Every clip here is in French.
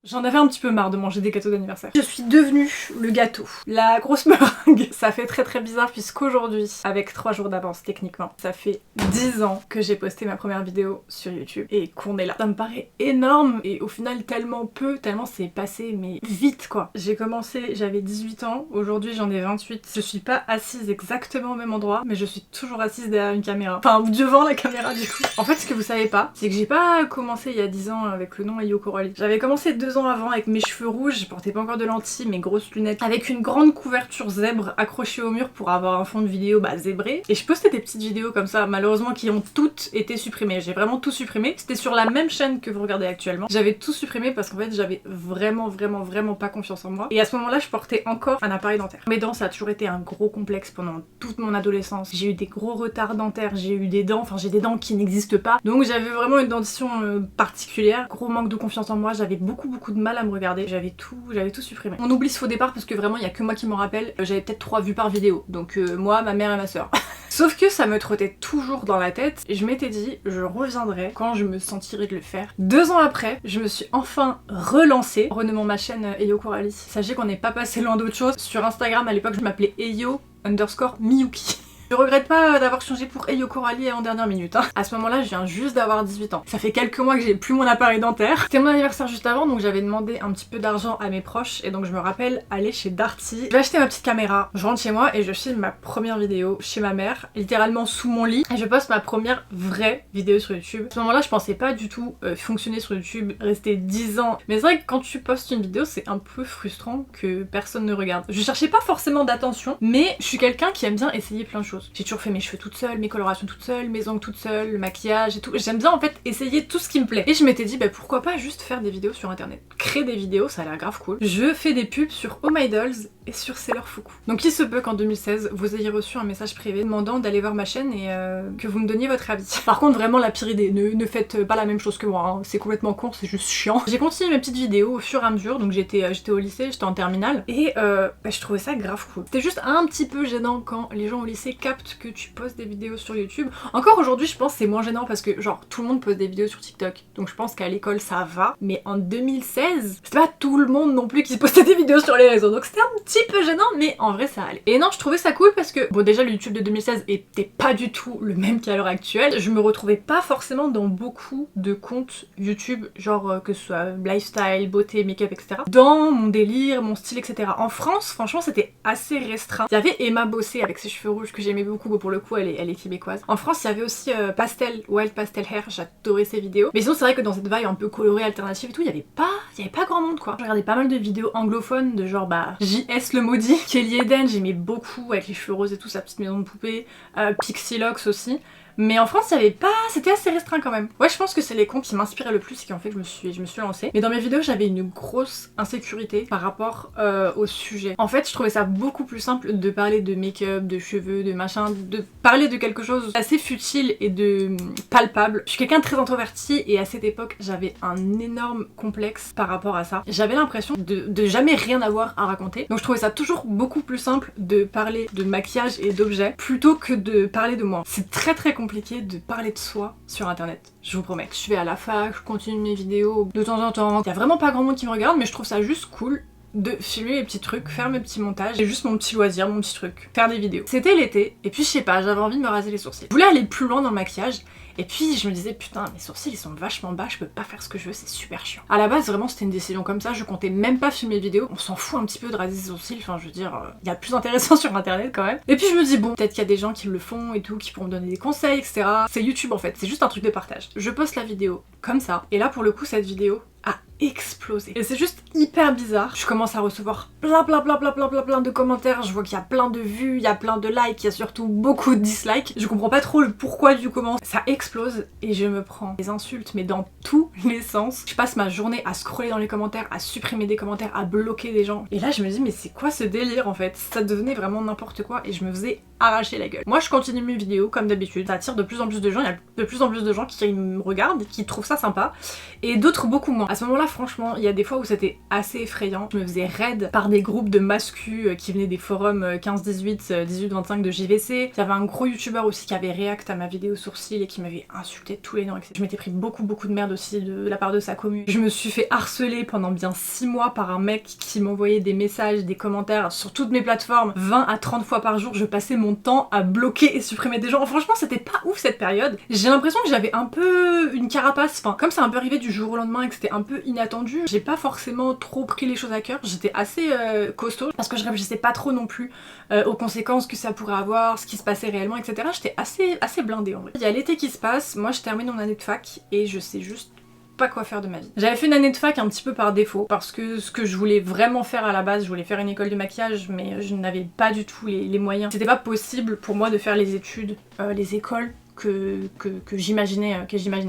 J'en avais un petit peu marre de manger des gâteaux d'anniversaire. Je suis devenue le gâteau, la grosse meringue. Ça fait très bizarre puisqu'aujourd'hui, avec 3 jours d'avance techniquement, ça fait 10 ans que j'ai posté ma première vidéo sur YouTube et qu'on est là. Ça me paraît énorme et au final tellement peu, tellement c'est passé mais vite quoi. J'ai commencé, j'avais 18 ans, aujourd'hui j'en ai 28. Je suis pas assise exactement au même endroit, mais je suis toujours assise derrière une caméra. Enfin devant la caméra du coup. En fait ce que vous savez pas, c'est que j'ai pas commencé il y a 10 ans avec le nom Ayo Coralie. J'avais commencé 2 ans avant avec mes cheveux rouges, je portais pas encore de lentilles, mes grosses lunettes, avec une grande couverture zèbre accrochée au mur pour avoir un fond de vidéo zébré. Et je postais des petites vidéos comme ça, malheureusement qui ont toutes été supprimées. J'ai vraiment tout supprimé. C'était sur la même chaîne que vous regardez actuellement. J'avais tout supprimé parce qu'en fait j'avais vraiment pas confiance en moi. Et à ce moment-là je portais encore un appareil dentaire. Mes dents ça a toujours été un gros complexe pendant toute mon adolescence. J'ai eu des gros retards dentaires, j'ai eu des dents, enfin j'ai des dents qui n'existent pas. Donc j'avais vraiment une dentition particulière. Gros manque de confiance en moi, j'avais beaucoup de mal à me regarder. J'avais tout supprimé. On oublie ce faux départ parce que vraiment il y a que moi qui m'en rappelle. J'avais peut-être 3 vues par vidéo. Donc moi, ma mère et ma soeur. Sauf que ça me trottait toujours dans la tête et je m'étais dit je reviendrai quand je me sentirais de le faire. 2 ans après, je me suis enfin relancée, renommant ma chaîne Ayo Coralie. Sachez qu'on n'est pas passé loin d'autre chose. Sur Instagram à l'époque je m'appelais Ayo_Miyuki. Je regrette pas d'avoir changé pour Ayo Coralie en dernière minute. À ce moment-là, je viens juste d'avoir 18 ans. Ça fait quelques mois que j'ai plus mon appareil dentaire. C'était mon anniversaire juste avant, donc j'avais demandé un petit peu d'argent à mes proches. Et donc je me rappelle aller chez Darty. Je vais acheter ma petite caméra. Je rentre chez moi et je filme ma première vidéo chez ma mère, littéralement sous mon lit. Et je poste ma première vraie vidéo sur YouTube. À ce moment-là, je pensais pas du tout fonctionner sur YouTube, rester 10 ans. Mais c'est vrai que quand tu postes une vidéo, c'est un peu frustrant que personne ne regarde. Je cherchais pas forcément d'attention, mais je suis quelqu'un qui aime bien essayer plein de choses. J'ai toujours fait mes cheveux toute seule, mes colorations toute seule, mes ongles toute seule, le maquillage et tout. J'aime bien en fait essayer tout ce qui me plaît. Et je m'étais dit pourquoi pas juste faire des vidéos sur internet. Créer des vidéos, ça a l'air grave cool. Je fais des pubs sur Oh My Dolls et sur Sailor Fuku. Donc il se peut qu'en 2016, vous ayez reçu un message privé demandant d'aller voir ma chaîne et que vous me donniez votre avis. Par contre vraiment la pire idée, ne faites pas la même chose que moi, hein. C'est complètement con, c'est juste chiant. J'ai continué mes petites vidéos au fur et à mesure, donc j'étais au lycée, j'étais en terminale et je trouvais ça grave cool. C'était juste un petit peu gênant quand les gens au lycée captent que tu postes des vidéos sur YouTube. Encore aujourd'hui je pense que c'est moins gênant parce que genre tout le monde poste des vidéos sur TikTok, donc je pense qu'à l'école ça va, mais en 2016 c'était pas tout le monde non plus qui postait des vidéos sur les réseaux, donc c'était un petit peu gênant, mais en vrai ça allait. Et non, je trouvais ça cool parce que bon déjà le YouTube de 2016 était pas du tout le même qu'à l'heure actuelle. Je me retrouvais pas forcément dans beaucoup de comptes YouTube, genre que ce soit lifestyle, beauté, make-up, etc. Dans mon délire, mon style, etc. En France, franchement c'était assez restreint. Il y avait Emma Bossé avec ses cheveux rouges que j'aimais beaucoup, bon, pour le coup elle est québécoise. En France il y avait aussi Pastel, Wild Pastel Hair, j'adorais ses vidéos. Mais sinon c'est vrai que dans cette vibe un peu colorée, alternative et tout, il y avait pas grand monde quoi. Je regardais pas mal de vidéos anglophones de genre JS le maudit, Kelly Eden, j'aimais beaucoup avec les cheveux roses et tout, sa petite maison de poupée, Pixie Locks aussi. Mais en France, il y avait pas... C'était assez restreint quand même. Ouais, je pense que c'est les comptes qui m'inspiraient le plus et qui ont fait que je me suis lancée. Mais dans mes vidéos, j'avais une grosse insécurité par rapport au sujet. En fait, je trouvais ça beaucoup plus simple de parler de make-up, de cheveux, de machin, de parler de quelque chose d'assez futile et de palpable. Je suis quelqu'un de très introverti et à cette époque, j'avais un énorme complexe par rapport à ça. J'avais l'impression de jamais rien avoir à raconter. Donc je trouvais ça toujours beaucoup plus simple de parler de maquillage et d'objets plutôt que de parler de moi. C'est très compliqué de parler de soi sur internet, je vous promets. Je vais à la fac, je continue mes vidéos de temps en temps. Il y a vraiment pas grand monde qui me regarde, mais je trouve ça juste cool de filmer mes petits trucs, faire mes petits montages, et juste mon petit loisir, mon petit truc, faire des vidéos. C'était l'été, et puis je sais pas, j'avais envie de me raser les sourcils. Je voulais aller plus loin dans le maquillage, et puis je me disais putain mes sourcils ils sont vachement bas, je peux pas faire ce que je veux, c'est super chiant. À la base vraiment c'était une décision comme ça, je comptais même pas filmer vidéo, on s'en fout un petit peu de raser ses sourcils, enfin je veux dire, il y a plus intéressant sur internet quand même. Et puis je me dis bon, peut-être qu'il y a des gens qui le font et tout, qui pourront me donner des conseils, etc. C'est YouTube en fait, c'est juste un truc de partage. Je poste la vidéo comme ça, et là pour le coup cette vidéo a explosé. Et c'est juste hyper bizarre. Je commence à recevoir plein de commentaires, je vois qu'il y a plein de vues, il y a plein de likes, il y a surtout beaucoup de dislikes. Je comprends pas trop le pourquoi du comment. Ça explose et je me prends des insultes mais dans tous les sens. Je passe ma journée à scroller dans les commentaires, à supprimer des commentaires, à bloquer des gens. Et là je me dis mais c'est quoi ce délire en fait? Ça devenait vraiment n'importe quoi et je me faisais arraché la gueule. Moi je continue mes vidéos comme d'habitude, ça attire de plus en plus de gens, il y a de plus en plus de gens qui me regardent, qui trouvent ça sympa, et d'autres beaucoup moins. À ce moment là franchement, il y a des fois où c'était assez effrayant, je me faisais raid par des groupes de mascus qui venaient des forums 15-18, 18-25 de JVC, il y avait un gros youtubeur aussi qui avait react à ma vidéo sourcil et qui m'avait insulté tous les noms, etc. Je m'étais pris beaucoup de merde aussi de la part de sa commu. Je me suis fait harceler pendant bien 6 mois par un mec qui m'envoyait des messages, des commentaires sur toutes mes plateformes, 20 à 30 fois par jour, je passais mon temps à bloquer et supprimer des gens. Franchement c'était pas ouf cette période. J'ai l'impression que j'avais un peu une carapace, enfin comme ça un peu arrivé du jour au lendemain et que c'était un peu inattendu, j'ai pas forcément trop pris les choses à cœur, j'étais assez costaud parce que je réfléchissais pas trop non plus aux conséquences que ça pourrait avoir, ce qui se passait réellement, etc. J'étais assez blindée en vrai. Il y a l'été qui se passe, moi je termine mon année de fac et je sais juste pas quoi faire de ma vie. J'avais fait une année de fac un petit peu par défaut parce que ce que je voulais vraiment faire à la base, je voulais faire une école de maquillage mais je n'avais pas du tout les moyens. C'était pas possible pour moi de faire les études, les écoles que j'imaginais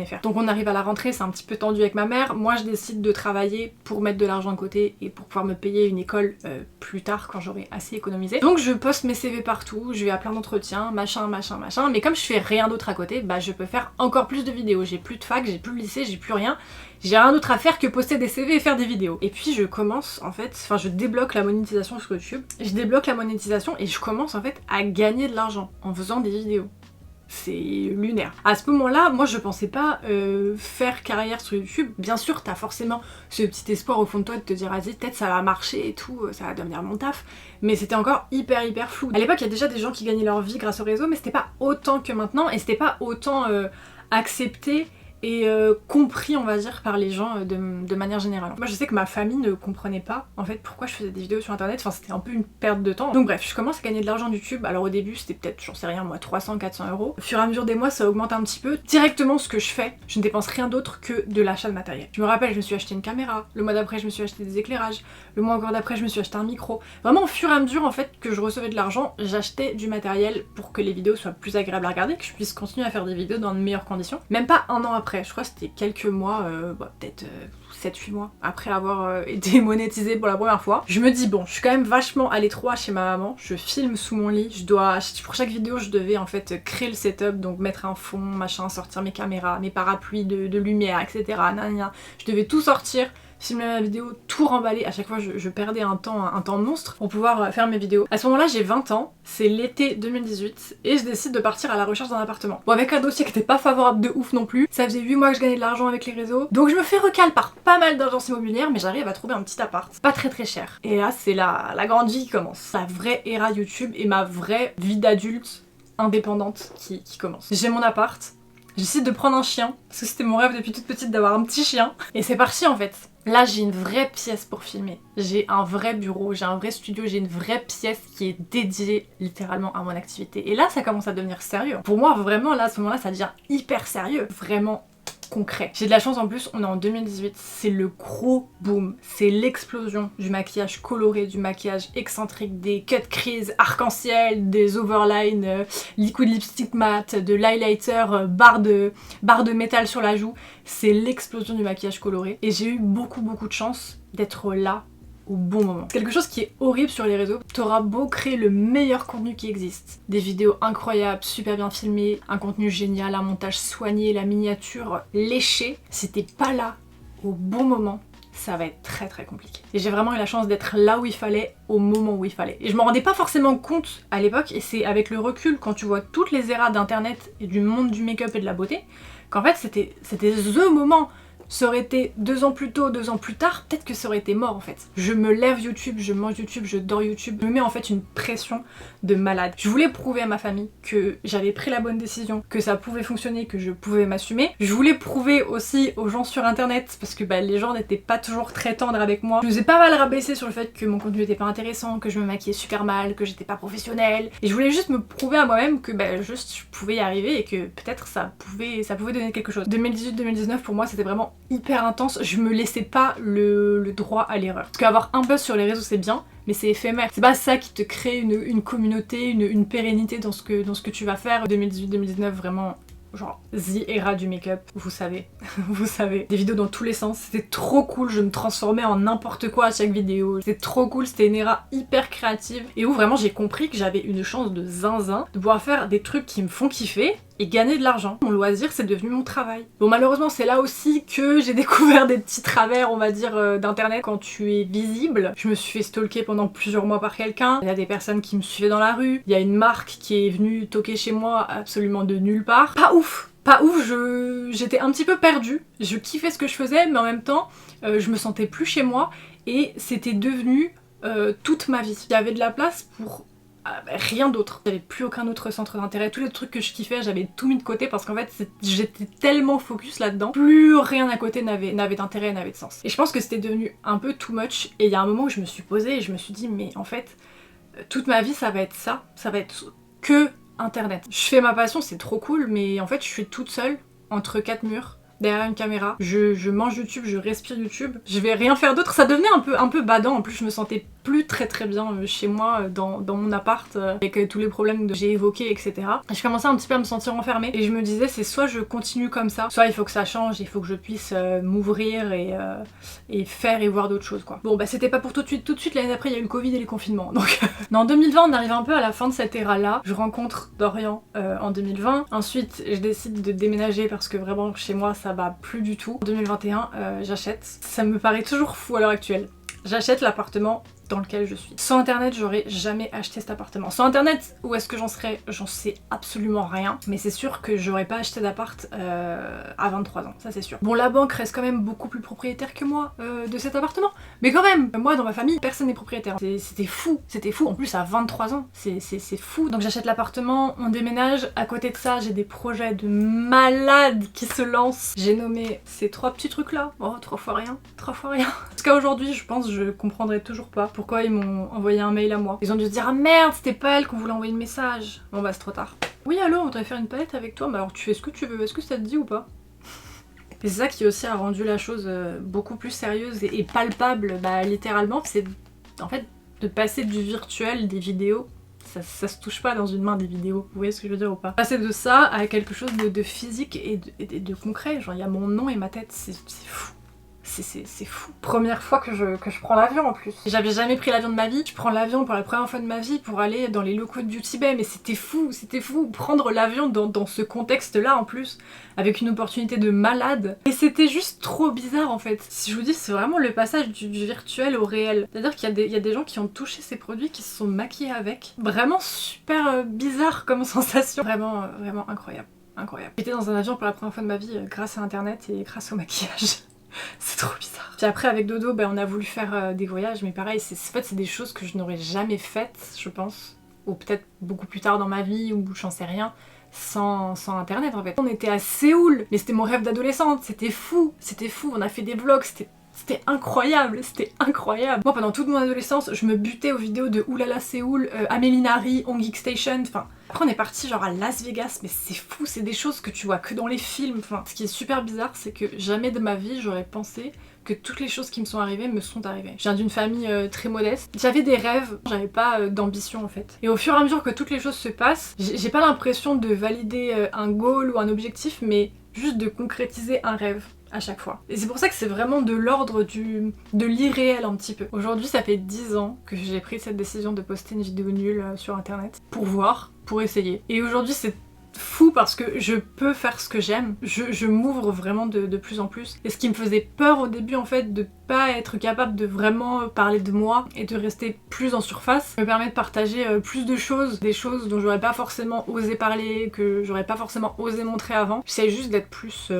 faire. Donc on arrive à la rentrée, c'est un petit peu tendu avec ma mère, moi je décide de travailler pour mettre de l'argent de côté et pour pouvoir me payer une école plus tard quand j'aurai assez économisé. Donc je poste mes CV partout, je vais à plein d'entretiens, machin, mais comme je fais rien d'autre à côté, bah je peux faire encore plus de vidéos. J'ai plus de fac, j'ai plus de lycée, j'ai plus rien. J'ai rien d'autre à faire que poster des CV et faire des vidéos. Et puis je commence en fait, enfin je débloque la monétisation sur YouTube, je débloque la monétisation et je commence en fait à gagner de l'argent en faisant des vidéos. C'est lunaire. À ce moment-là, moi je pensais pas faire carrière sur YouTube. Bien sûr, t'as forcément ce petit espoir au fond de toi de te dire vas-y, peut-être ça va marcher et tout, ça va devenir mon taf. Mais c'était encore hyper flou. À l'époque, il y a déjà des gens qui gagnaient leur vie grâce au réseau, mais c'était pas autant que maintenant et c'était pas autant accepté et compris on va dire par les gens de manière générale. Moi je sais que ma famille ne comprenait pas en fait pourquoi je faisais des vidéos sur internet, enfin c'était un peu une perte de temps. Donc bref, je commence à gagner de l'argent de YouTube, alors au début c'était peut-être, j'en sais rien moi, 300-400 euros. Au fur et à mesure des mois ça augmente un petit peu. Directement ce que je fais, je ne dépense rien d'autre que de l'achat de matériel. Je me rappelle, je me suis acheté une caméra, le mois d'après je me suis acheté des éclairages, le mois encore d'après je me suis acheté un micro. Vraiment au fur et à mesure en fait que je recevais de l'argent, j'achetais du matériel pour que les vidéos soient plus agréables à regarder, que je puisse continuer à faire des vidéos dans de meilleures conditions. Même pas un an après, je crois que c'était quelques mois, peut-être 7-8 mois après avoir été monétisée pour la première fois. Je me dis bon, je suis quand même vachement à l'étroit chez ma maman, je filme sous mon lit, pour chaque vidéo je devais en fait créer le setup, donc mettre un fond, machin, sortir mes caméras, mes parapluies de lumière, etc. Nanana. Je devais tout sortir, filmer ma vidéo, tout remballer. À chaque fois je perdais un temps monstre pour pouvoir faire mes vidéos. À ce moment là j'ai 20 ans, c'est l'été 2018 et je décide de partir à la recherche d'un appartement. Bon, avec un dossier qui était pas favorable de ouf non plus, ça faisait 8 mois que je gagnais de l'argent avec les réseaux, donc je me fais recal par pas mal d'agences immobilières mais j'arrive à trouver un petit appart, pas très cher. Et là c'est la grande vie qui commence, la vraie era YouTube et ma vraie vie d'adulte indépendante qui commence. J'ai mon appart, j'ai décidé de prendre un chien, parce que c'était mon rêve depuis toute petite d'avoir un petit chien, et c'est parti en fait. Là j'ai une vraie pièce pour filmer, j'ai un vrai bureau, j'ai un vrai studio, j'ai une vraie pièce qui est dédiée littéralement à mon activité. Et là ça commence à devenir sérieux. Pour moi vraiment là à ce moment-là ça devient hyper sérieux, vraiment concret. J'ai de la chance en plus, on est en 2018, c'est le gros boom, c'est l'explosion du maquillage coloré, du maquillage excentrique, des cut crease arc-en-ciel, des overlines, liquid lipstick matte, de l'highlighter, barre de métal sur la joue. C'est l'explosion du maquillage coloré et j'ai eu beaucoup de chance d'être là au bon moment. Quelque chose qui est horrible sur les réseaux, t'auras beau créer le meilleur contenu qui existe, des vidéos incroyables, super bien filmées, un contenu génial, un montage soigné, la miniature léchée, si t'es pas là au bon moment, ça va être très compliqué. Et j'ai vraiment eu la chance d'être là où il fallait, au moment où il fallait. Et je m'en rendais pas forcément compte à l'époque, et c'est avec le recul, quand tu vois toutes les eras d'internet et du monde du make-up et de la beauté, qu'en fait c'était THE moment. Ça aurait été 2 ans plus tôt, 2 ans plus tard, peut-être que ça aurait été mort en fait. Je me lève YouTube, je mange YouTube, je dors YouTube. Je me mets en fait une pression de malade. Je voulais prouver à ma famille que j'avais pris la bonne décision, que ça pouvait fonctionner, que je pouvais m'assumer. Je voulais prouver aussi aux gens sur internet, parce que les gens n'étaient pas toujours très tendres avec moi. Je nous ai pas mal rabaissé sur le fait que mon contenu était pas intéressant, que je me maquillais super mal, que j'étais pas professionnelle. Et je voulais juste me prouver à moi-même que juste je pouvais y arriver et que peut-être ça pouvait donner quelque chose. 2018-2019 pour moi c'était vraiment hyper intense, je me laissais pas le droit à l'erreur. Parce qu'avoir un buzz sur les réseaux c'est bien, mais c'est éphémère. C'est pas ça qui te crée une communauté, une pérennité dans ce que tu vas faire. 2018-2019 vraiment genre the era du make-up, vous savez, vous savez. Des vidéos dans tous les sens, c'était trop cool, je me transformais en n'importe quoi à chaque vidéo. C'était trop cool, c'était une era hyper créative et où vraiment j'ai compris que j'avais une chance de zinzin de pouvoir faire des trucs qui me font kiffer et gagner de l'argent. Mon loisir, c'est devenu mon travail. Bon, malheureusement, c'est là aussi que j'ai découvert des petits travers, on va dire, d'internet. Quand tu es visible, je me suis fait stalker pendant plusieurs mois par quelqu'un. Il y a des personnes qui me suivaient dans la rue. Il y a une marque qui est venue toquer chez moi absolument de nulle part. Pas ouf! Pas ouf, j'étais un petit peu perdue. Je kiffais ce que je faisais, mais en même temps, je me sentais plus chez moi et c'était devenu toute ma vie. Il y avait de la place pour rien d'autre. J'avais plus aucun autre centre d'intérêt. Tous les trucs que je kiffais, j'avais tout mis de côté parce qu'en fait, j'étais tellement focus là-dedans. Plus rien à côté n'avait d'intérêt, n'avait de sens. Et je pense que c'était devenu un peu too much. Et il y a un moment où je me suis posée et je me suis dit, mais en fait, toute ma vie, ça va être ça. Ça va être que Internet. Je fais ma passion, c'est trop cool, mais en fait, je suis toute seule entre quatre murs. Derrière une caméra, je mange YouTube, je respire YouTube, je vais rien faire d'autre. Ça devenait un peu badant, en plus je me sentais plus très bien chez moi, dans mon appart, avec tous les problèmes que j'ai évoqués, etc. Et je commençais un petit peu à me sentir enfermée, et je me disais c'est soit je continue comme ça, soit il faut que ça change, il faut que je puisse m'ouvrir et faire et voir d'autres choses quoi. Bon bah c'était pas pour tout de suite, l'année d'après il y a eu le Covid et les confinements, donc... En 2020 on arrive un peu à la fin de cette ère là, je rencontre Dorian en 2020, ensuite je décide de déménager parce que vraiment chez moi ça va plus du tout. En 2021, j'achète. Ça me paraît toujours fou à l'heure actuelle. J'achète l'appartement dans lequel je suis. Sans internet, j'aurais jamais acheté cet appartement. Sans internet, où est-ce que j'en serais? J'en sais absolument rien. Mais c'est sûr que j'aurais pas acheté d'appart à 23 ans, ça c'est sûr. Bon, la banque reste quand même beaucoup plus propriétaire que moi de cet appartement. Mais quand même, moi dans ma famille, personne n'est propriétaire. C'était fou, c'était fou. En plus à 23 ans, c'est fou. Donc j'achète l'appartement, on déménage. À côté de ça, j'ai des projets de malade qui se lancent. J'ai nommé ces trois petits trucs là. Oh, 3 fois rien, 3 fois rien. Jusqu'à aujourd'hui, je pense, je comprendrai toujours pas pourquoi ils m'ont envoyé un mail à moi. Ils ont dû se dire ah merde, c'était pas elle qu'on voulait envoyer le message. Bon bah c'est trop tard. Oui allô, on voudrait faire une palette avec toi, mais alors tu fais ce que tu veux, est-ce que ça te dit ou pas? Et c'est ça qui aussi a rendu la chose beaucoup plus sérieuse et palpable, bah littéralement, c'est en fait de passer du virtuel, des vidéos, ça se touche pas dans une main des vidéos, vous voyez ce que je veux dire ou pas? Passer de ça à quelque chose de physique et de concret, genre il y a mon nom et ma tête, c'est fou. C'est fou. Première fois que je prends l'avion en plus. J'avais jamais pris l'avion de ma vie. Je prends l'avion pour la première fois de ma vie pour aller dans les locaux du Tibet. Mais c'était fou. Prendre l'avion dans ce contexte-là en plus, avec une opportunité de malade. Et c'était juste trop bizarre en fait. Si je vous dis, c'est vraiment le passage du virtuel au réel. C'est-à-dire qu'il y a des gens qui ont touché ces produits, qui se sont maquillés avec. Vraiment super bizarre comme sensation. Vraiment incroyable. Incroyable. J'étais dans un avion pour la première fois de ma vie grâce à internet et grâce au maquillage. C'est trop bizarre. Puis après avec Dodo, bah, on a voulu faire des voyages, mais pareil, en fait c'est des choses que je n'aurais jamais faites, je pense. Ou peut-être beaucoup plus tard dans ma vie, ou j'en sais rien, sans internet en fait. On était à Séoul, mais c'était mon rêve d'adolescente, c'était fou, on a fait des vlogs, c'était incroyable, c'était incroyable. Moi pendant toute mon adolescence, je me butais aux vidéos de Oulala Séoul, Amélie Nari, On Geek Station, enfin... Après on est parti genre à Las Vegas, mais c'est fou, c'est des choses que tu vois que dans les films. Enfin, ce qui est super bizarre, c'est que jamais de ma vie j'aurais pensé que toutes les choses qui me sont arrivées me sont arrivées. Je viens d'une famille très modeste, j'avais des rêves, j'avais pas d'ambition en fait. Et au fur et à mesure que toutes les choses se passent, j'ai pas l'impression de valider un goal ou un objectif, mais juste de concrétiser un rêve à chaque fois. Et c'est pour ça que c'est vraiment de l'ordre de l'irréel un petit peu. Aujourd'hui ça fait 10 ans que j'ai pris cette décision de poster une vidéo nulle sur internet pour voir, pour essayer. Et aujourd'hui c'est fou parce que je peux faire ce que j'aime, je m'ouvre vraiment de plus en plus. Et ce qui me faisait peur au début en fait, de pas être capable de vraiment parler de moi et de rester plus en surface, me permet de partager plus de choses, des choses dont j'aurais pas forcément osé parler, que j'aurais pas forcément osé montrer avant. J'essaie juste d'être plus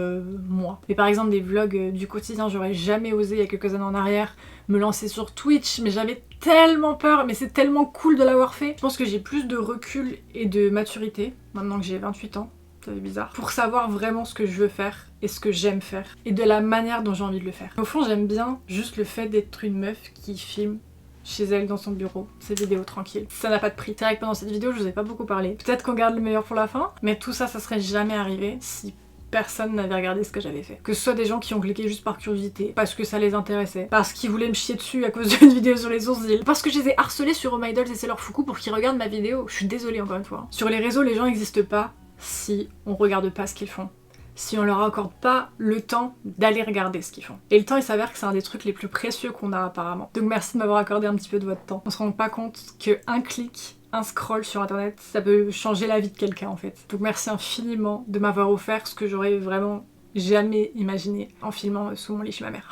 moi. Mais par exemple des vlogs du quotidien, j'aurais jamais osé il y a quelques années en arrière me lancer sur Twitch, mais j'avais tellement peur, mais c'est tellement cool de l'avoir fait. Je pense que j'ai plus de recul et de maturité, maintenant que j'ai 28 ans, ça fait bizarre, pour savoir vraiment ce que je veux faire et ce que j'aime faire, et de la manière dont j'ai envie de le faire. Au fond, j'aime bien juste le fait d'être une meuf qui filme chez elle dans son bureau, ses vidéos tranquilles. Ça n'a pas de prix. C'est vrai que pendant cette vidéo, je vous ai pas beaucoup parlé. Peut-être qu'on garde le meilleur pour la fin, mais tout ça, ça serait jamais arrivé si personne n'avait regardé ce que j'avais fait. Que ce soit des gens qui ont cliqué juste par curiosité, parce que ça les intéressait, parce qu'ils voulaient me chier dessus à cause d'une vidéo sur les sourcils, parce que je les ai harcelés sur Oh My Dolls et Sailor Fuku pour qu'ils regardent ma vidéo. Je suis désolée encore une fois. Sur les réseaux, les gens n'existent pas si on regarde pas ce qu'ils font, si on leur accorde pas le temps d'aller regarder ce qu'ils font. Et le temps, il s'avère que c'est un des trucs les plus précieux qu'on a apparemment. Donc merci de m'avoir accordé un petit peu de votre temps. On se rend pas compte qu'un clic, un scroll sur internet, ça peut changer la vie de quelqu'un en fait. Donc merci infiniment de m'avoir offert ce que j'aurais vraiment jamais imaginé en filmant sous mon lit chez ma mère.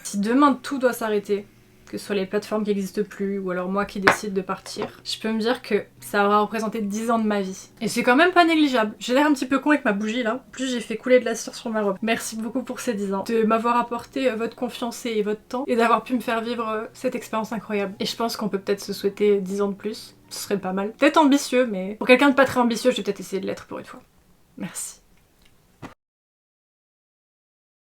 Si demain tout doit s'arrêter, que ce soit les plateformes qui n'existent plus ou alors moi qui décide de partir, je peux me dire que ça aura représenté 10 ans de ma vie. Et c'est quand même pas négligeable. J'ai l'air un petit peu con avec ma bougie là. En plus j'ai fait couler de la cire sur ma robe. Merci beaucoup pour ces 10 ans. De m'avoir apporté votre confiance et votre temps et d'avoir pu me faire vivre cette expérience incroyable. Et je pense qu'on peut peut-être se souhaiter 10 ans de plus. Ce serait pas mal. Peut-être ambitieux, mais pour quelqu'un de pas très ambitieux, je vais peut-être essayer de l'être pour une fois. Merci.